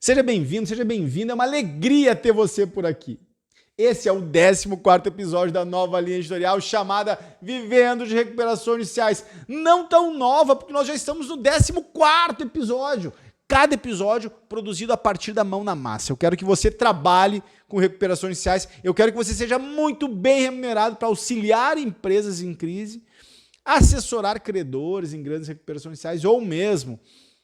Seja bem-vindo, seja bem-vinda, é uma alegria ter você por aqui. Esse é o 14º episódio da nova linha editorial chamada Vivendo de Recuperações Judiciais. Não tão nova, porque nós já estamos no 14º episódio. Cada episódio produzido a partir da mão na massa. Eu quero que você trabalhe com recuperações judiciais, eu quero que você seja muito bem remunerado para auxiliar empresas em crise, assessorar credores em grandes recuperações judiciais ou mesmo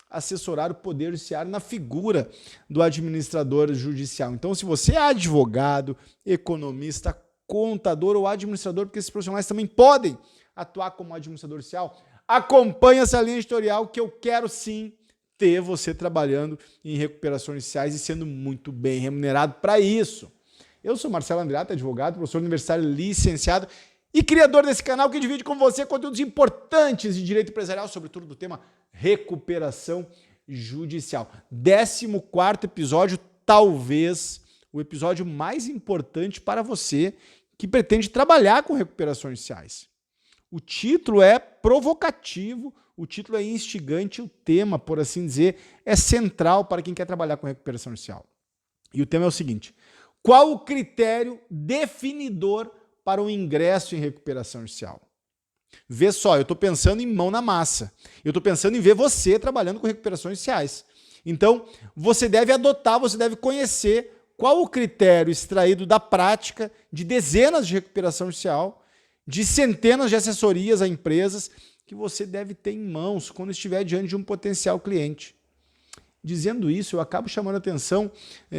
assessorar o Poder Judiciário na figura do administrador judicial. Então, se você é advogado, economista, contador ou administrador, porque esses profissionais também podem atuar como administrador judicial, acompanhe essa linha editorial que eu quero sim ter você trabalhando em recuperações judiciais e sendo muito bem remunerado para isso. Eu sou Marcelo Andreatta, advogado, professor universitário licenciado e criador desse canal que divide com você conteúdos importantes de direito empresarial, sobretudo do tema recuperação judicial. 14º episódio, talvez o episódio mais importante para você que pretende trabalhar com recuperações judiciais. O título é provocativo, o título é instigante, o tema, por assim dizer, é central para quem quer trabalhar com recuperação judicial. E o tema é o seguinte: qual o critério definidor para o ingresso em recuperação judicial? Vê só, eu estou pensando em mão na massa. Eu estou pensando em ver você trabalhando com recuperações judiciais. Então, você deve adotar, você deve conhecer qual o critério extraído da prática de dezenas de recuperação judicial, de centenas de assessorias a empresas, que você deve ter em mãos quando estiver diante de um potencial cliente. Dizendo isso, eu acabo chamando a atenção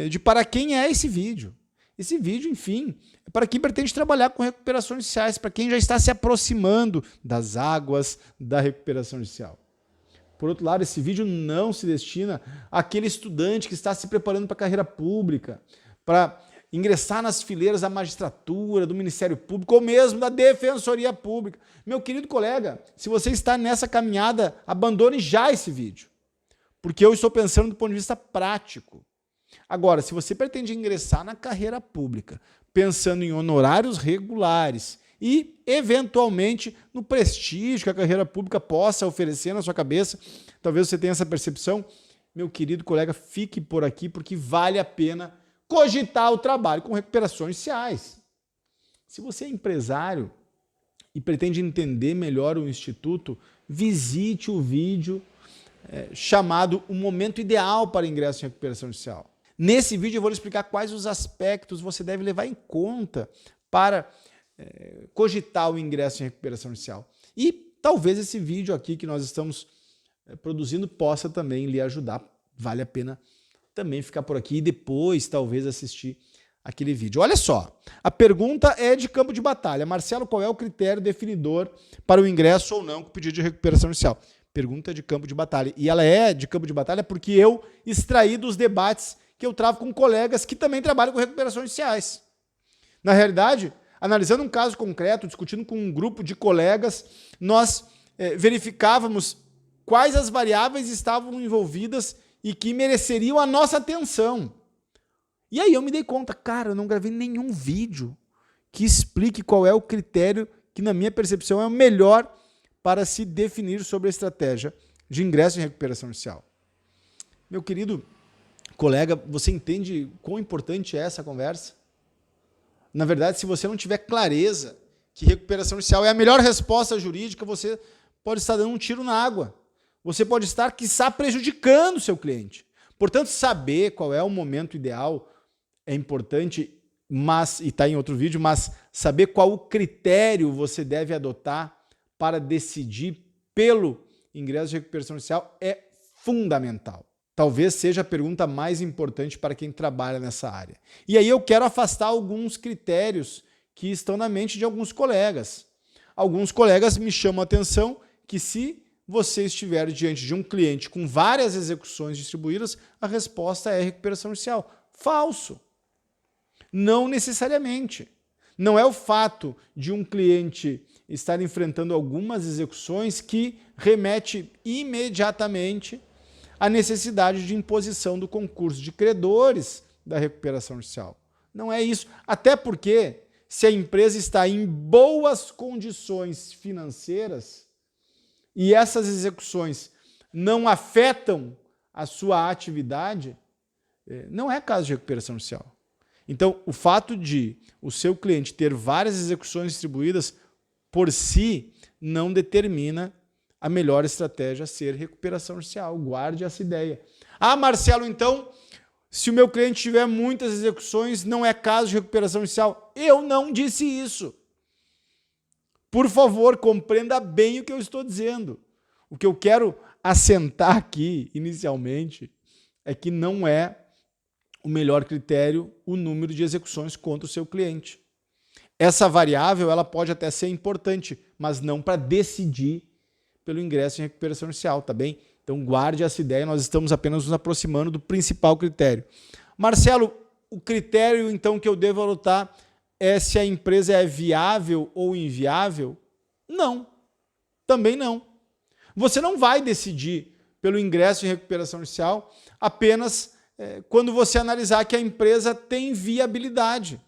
de para quem é esse vídeo. Esse vídeo, enfim, é para quem pretende trabalhar com recuperações judiciais, para quem já está se aproximando das águas da recuperação judicial. Por outro lado, esse vídeo não se destina àquele estudante que está se preparando para a carreira pública, para ingressar nas fileiras da magistratura, do Ministério Público ou mesmo da Defensoria Pública. Meu querido colega, se você está nessa caminhada, abandone já esse vídeo, porque eu estou pensando do ponto de vista prático. Agora, se você pretende ingressar na carreira pública, pensando em honorários regulares e, eventualmente, no prestígio que a carreira pública possa oferecer na sua cabeça, talvez você tenha essa percepção, meu querido colega, fique por aqui, porque vale a pena cogitar o trabalho com recuperações judiciais. Se você é empresário e pretende entender melhor o Instituto, visite o vídeo chamado O Momento Ideal para Ingresso em Recuperação Judicial. Nesse vídeo eu vou lhe explicar quais os aspectos você deve levar em conta para cogitar o ingresso em recuperação judicial. E talvez esse vídeo aqui que nós estamos produzindo possa também lhe ajudar. Vale a pena também ficar por aqui e depois talvez assistir aquele vídeo. Olha só, a pergunta é de campo de batalha. Marcelo, qual é o critério definidor para o ingresso ou não com o pedido de recuperação judicial? Pergunta de campo de batalha. E ela é de campo de batalha porque eu extraí dos debates que eu travo com colegas que também trabalham com recuperações judiciais. Na realidade, analisando um caso concreto, discutindo com um grupo de colegas, nós verificávamos quais as variáveis estavam envolvidas e que mereceriam a nossa atenção. E aí eu me dei conta, cara, eu não gravei nenhum vídeo que explique qual é o critério que, na minha percepção, é o melhor para se definir sobre a estratégia de ingresso em recuperação judicial. Meu querido colega, você entende quão importante é essa conversa? Na verdade, se você não tiver clareza que recuperação judicial é a melhor resposta jurídica, você pode estar dando um tiro na água. Você pode estar, quiçá, prejudicando o seu cliente. Portanto, saber qual é o momento ideal é importante, mas, e está em outro vídeo, mas saber qual o critério você deve adotar para decidir pelo ingresso de recuperação judicial é fundamental. Talvez seja a pergunta mais importante para quem trabalha nessa área. E aí eu quero afastar alguns critérios que estão na mente de alguns colegas. Alguns colegas me chamam a atenção que se você estiver diante de um cliente com várias execuções distribuídas, a resposta é recuperação judicial. Falso. Não necessariamente. Não é o fato de um cliente estar enfrentando algumas execuções que remete imediatamente à necessidade de imposição do concurso de credores da recuperação judicial. Não é isso. Até porque, se a empresa está em boas condições financeiras e essas execuções não afetam a sua atividade, não é caso de recuperação judicial. Então, o fato de o seu cliente ter várias execuções distribuídas, por si, não determina a melhor estratégia a ser recuperação judicial. Guarde essa ideia. Ah, Marcelo, então, se o meu cliente tiver muitas execuções, não é caso de recuperação judicial. Eu não disse isso. Por favor, compreenda bem o que eu estou dizendo. O que eu quero assentar aqui, inicialmente, é que não é o melhor critério o número de execuções contra o seu cliente. Essa variável ela pode até ser importante, mas não para decidir pelo ingresso em recuperação judicial, tá bem? Então guarde essa ideia, nós estamos apenas nos aproximando do principal critério. Marcelo, o critério então que eu devo adotar é se a empresa é viável ou inviável? Não, também não. Você não vai decidir pelo ingresso em recuperação judicial apenas quando você analisar que a empresa tem viabilidade.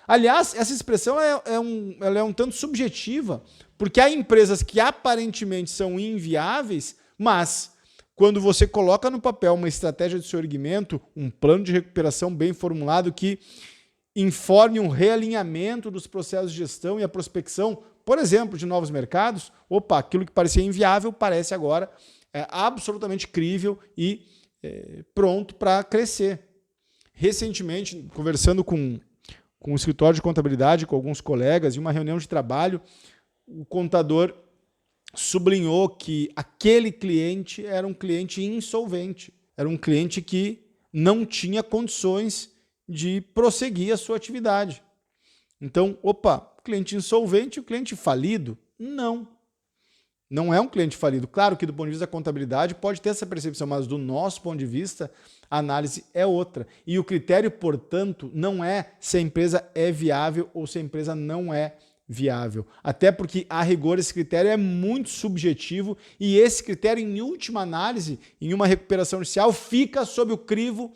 Aliás, essa expressão ela é um tanto subjetiva, porque há empresas que aparentemente são inviáveis, mas quando você coloca no papel uma estratégia de seu erguimento, um plano de recuperação bem formulado que informe um realinhamento dos processos de gestão e a prospecção, por exemplo, de novos mercados, aquilo que parecia inviável parece agora absolutamente crível e pronto para crescer. Recentemente, conversando com o escritório de contabilidade, com alguns colegas, em uma reunião de trabalho, o contador sublinhou que aquele cliente era um cliente insolvente, era um cliente que não tinha condições de prosseguir a sua atividade. Então, cliente insolvente e o cliente falido? Não é um cliente falido. Claro que do ponto de vista da contabilidade pode ter essa percepção, mas do nosso ponto de vista, a análise é outra. E o critério, portanto, não é se a empresa é viável ou se a empresa não é viável. Até porque, a rigor, esse critério é muito subjetivo e esse critério, em última análise, em uma recuperação judicial, fica sob o crivo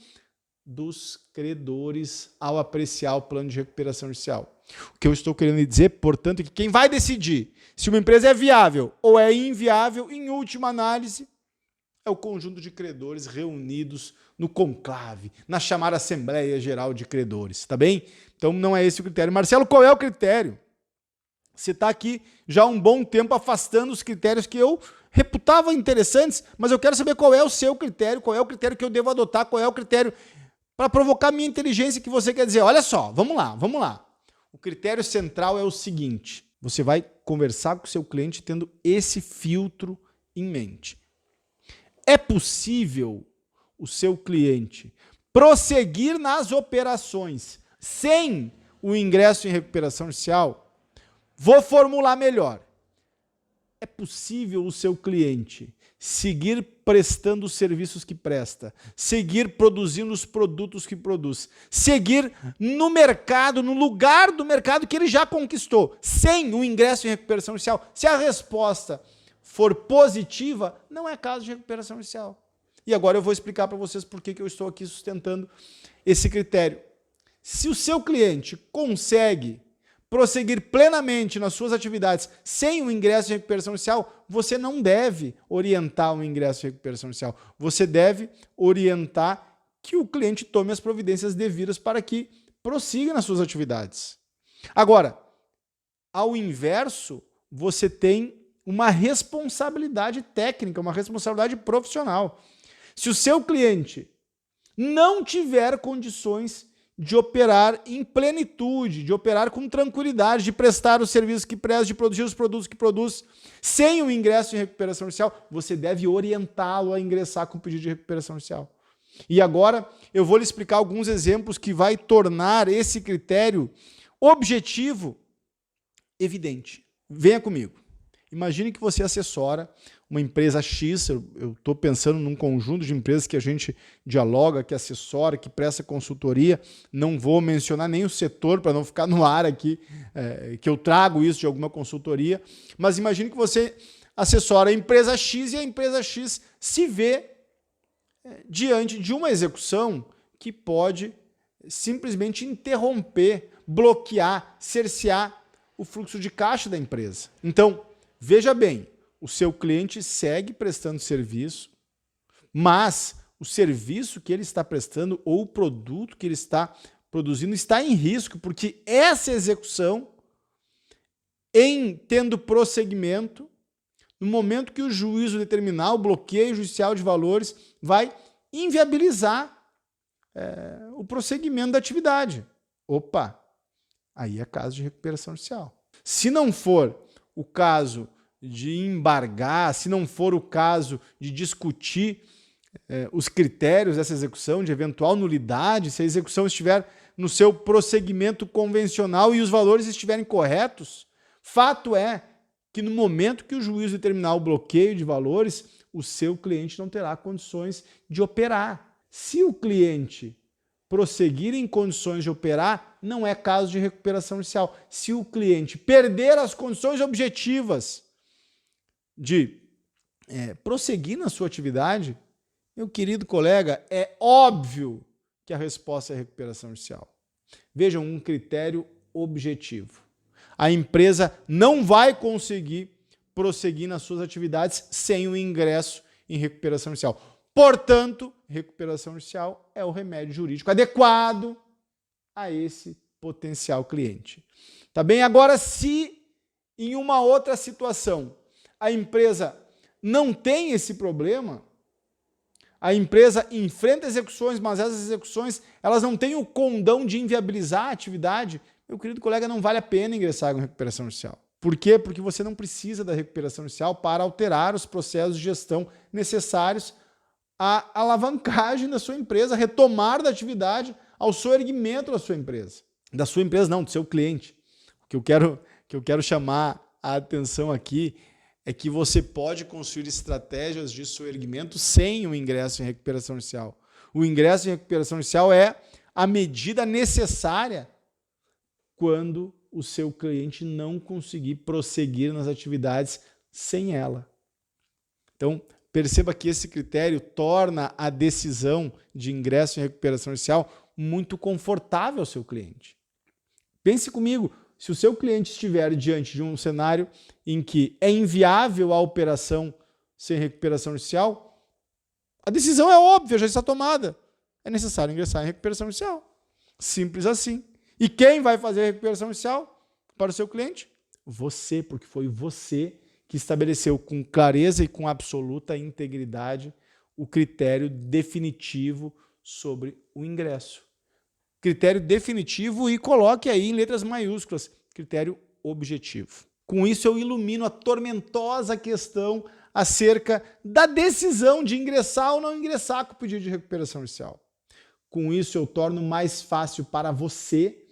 dos credores ao apreciar o plano de recuperação judicial. O que eu estou querendo dizer, portanto, é que quem vai decidir se uma empresa é viável ou é inviável, em última análise, é o conjunto de credores reunidos no conclave, na chamada Assembleia Geral de Credores, tá bem? Então não é esse o critério. Marcelo, qual é o critério? Você está aqui já há um bom tempo afastando os critérios que eu reputava interessantes, mas eu quero saber qual é o seu critério, qual é o critério que eu devo adotar, qual é o critério para provocar minha inteligência que você quer dizer. Olha só, vamos lá. O critério central é o seguinte: você vai conversar com o seu cliente tendo esse filtro em mente. É possível o seu cliente prosseguir nas operações sem o ingresso em recuperação judicial? Vou formular melhor. É possível o seu cliente seguir prestando os serviços que presta, seguir produzindo os produtos que produz, seguir no mercado, no lugar do mercado que ele já conquistou, sem o ingresso em recuperação judicial? Se a resposta for positiva, não é caso de recuperação judicial. E agora eu vou explicar para vocês por que eu estou aqui sustentando esse critério. Se o seu cliente consegue prosseguir plenamente nas suas atividades sem o ingresso em recuperação judicial, você não deve orientar o ingresso em recuperação judicial. Você deve orientar que o cliente tome as providências devidas para que prossiga nas suas atividades. Agora, ao inverso, você tem uma responsabilidade técnica, uma responsabilidade profissional. Se o seu cliente não tiver condições de operar em plenitude, de operar com tranquilidade, de prestar os serviços que presta, de produzir os produtos que produz, sem o ingresso em recuperação judicial, você deve orientá-lo a ingressar com o pedido de recuperação judicial. E agora eu vou lhe explicar alguns exemplos que vai tornar esse critério objetivo evidente. Venha comigo. Imagine que você assessora uma empresa X, eu estou pensando num conjunto de empresas que a gente dialoga, que assessora, que presta consultoria. Não vou mencionar nem o setor para não ficar no ar aqui, que eu trago isso de alguma consultoria, mas imagine que você assessora a empresa X e a empresa X se vê diante de uma execução que pode simplesmente interromper, bloquear, cercear o fluxo de caixa da empresa. Então, veja bem, o seu cliente segue prestando serviço, mas o serviço que ele está prestando ou o produto que ele está produzindo está em risco, porque essa execução, em tendo prosseguimento, no momento que o juízo determinar o bloqueio judicial de valores, vai inviabilizar o prosseguimento da atividade. Opa, aí é caso de recuperação judicial. Se não for o caso de embargar, se não for o caso de discutir os critérios dessa execução, de eventual nulidade, se a execução estiver no seu prosseguimento convencional e os valores estiverem corretos, fato é que no momento que o juiz determinar o bloqueio de valores, o seu cliente não terá condições de operar. Se o cliente prosseguir em condições de operar, não é caso de recuperação judicial. Se o cliente perder as condições objetivas de prosseguir na sua atividade, meu querido colega, é óbvio que a resposta é recuperação judicial. Vejam, um critério objetivo. A empresa não vai conseguir prosseguir nas suas atividades sem o ingresso em recuperação judicial. Portanto, recuperação judicial é o remédio jurídico adequado a esse potencial cliente. Tá bem? Agora, se em uma outra situação a empresa não tem esse problema, a empresa enfrenta execuções, mas essas execuções elas não têm o condão de inviabilizar a atividade, meu querido colega, não vale a pena ingressar com recuperação judicial. Por quê? Porque você não precisa da recuperação judicial para alterar os processos de gestão necessários à alavancagem da sua empresa, a retomar da atividade, ao soerguimento da sua empresa. Da sua empresa não, do seu cliente. O que eu quero chamar a atenção aqui é que você pode construir estratégias de soerguimento sem o ingresso em recuperação judicial. O ingresso em recuperação judicial é a medida necessária quando o seu cliente não conseguir prosseguir nas atividades sem ela. Então, perceba que esse critério torna a decisão de ingresso em recuperação judicial muito confortável ao seu cliente. Pense comigo, se o seu cliente estiver diante de um cenário em que é inviável a operação sem recuperação judicial, a decisão é óbvia, já está tomada. É necessário ingressar em recuperação judicial. Simples assim. E quem vai fazer a recuperação judicial para o seu cliente? Você, porque foi você que estabeleceu com clareza e com absoluta integridade o critério definitivo sobre o ingresso. Critério definitivo e coloque aí em letras maiúsculas, critério objetivo. Com isso eu ilumino a tormentosa questão acerca da decisão de ingressar ou não ingressar com o pedido de recuperação judicial. Com isso eu torno mais fácil para você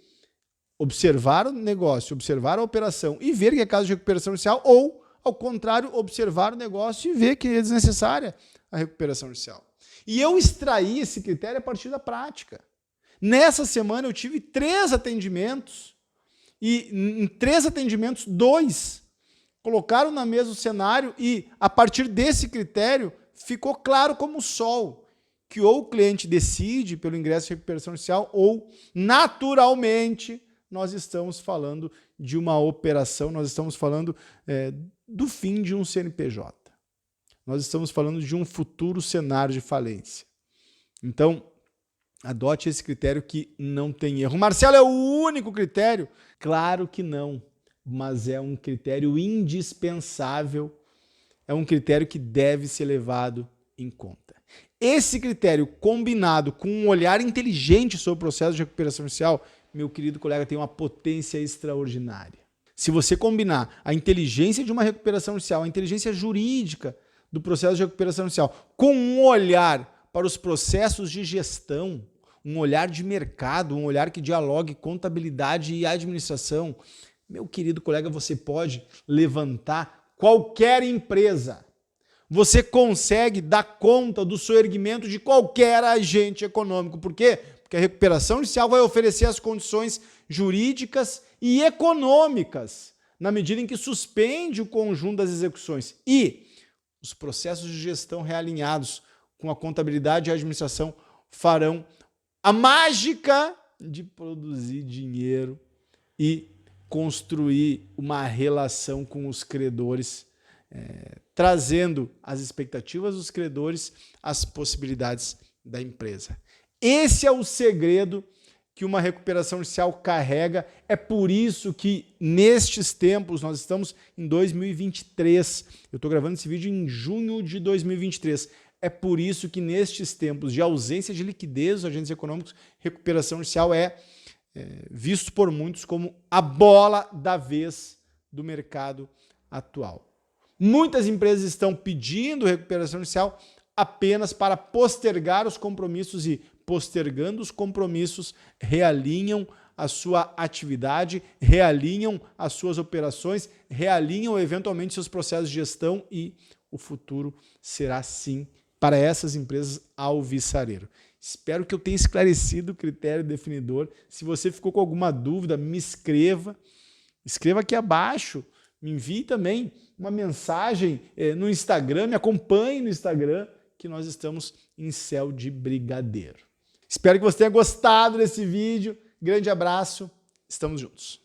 observar o negócio, observar a operação e ver que é caso de recuperação judicial ou, ao contrário, observar o negócio e ver que é desnecessária a recuperação judicial. E eu extraí esse critério a partir da prática. Nessa semana eu tive 3 atendimentos e em 3 atendimentos, 2 colocaram na mesa o cenário e a partir desse critério ficou claro como o sol que ou o cliente decide pelo ingresso de recuperação judicial ou naturalmente nós estamos falando de uma operação, nós estamos falando do fim de um CNPJ. Nós estamos falando de um futuro cenário de falência. Então, adote esse critério que não tem erro. Marcelo, é o único critério? Claro que não, mas é um critério indispensável, é um critério que deve ser levado em conta. Esse critério combinado com um olhar inteligente sobre o processo de recuperação judicial, meu querido colega, tem uma potência extraordinária. Se você combinar a inteligência de uma recuperação judicial, a inteligência jurídica do processo de recuperação judicial, com um olhar para os processos de gestão, um olhar de mercado, um olhar que dialogue contabilidade e administração, meu querido colega, você pode levantar qualquer empresa. Você consegue dar conta do soerguimento de qualquer agente econômico. Por quê? Porque a recuperação judicial vai oferecer as condições jurídicas e econômicas, na medida em que suspende o conjunto das execuções. E os processos de gestão realinhados com a contabilidade e a administração farão a mágica de produzir dinheiro e construir uma relação com os credores trazendo as expectativas dos credores, as possibilidades da empresa. Esse é o segredo que uma recuperação judicial carrega. É por isso que nestes tempos, nós estamos em 2023, eu estou gravando esse vídeo em junho de 2023, é por isso que nestes tempos de ausência de liquidez dos agentes econômicos, recuperação judicial é visto por muitos como a bola da vez do mercado atual. Muitas empresas estão pedindo recuperação judicial apenas para postergar os compromissos e, postergando os compromissos, realinham a sua atividade, realinham as suas operações, realinham eventualmente seus processos de gestão e o futuro será sim para essas empresas alvissareiro. Espero que eu tenha esclarecido o critério definidor. Se você ficou com alguma dúvida, me escreva aqui abaixo. Me envie também uma mensagem no Instagram, me acompanhe no Instagram, que nós estamos em céu de brigadeiro. Espero que você tenha gostado desse vídeo. Grande abraço, estamos juntos.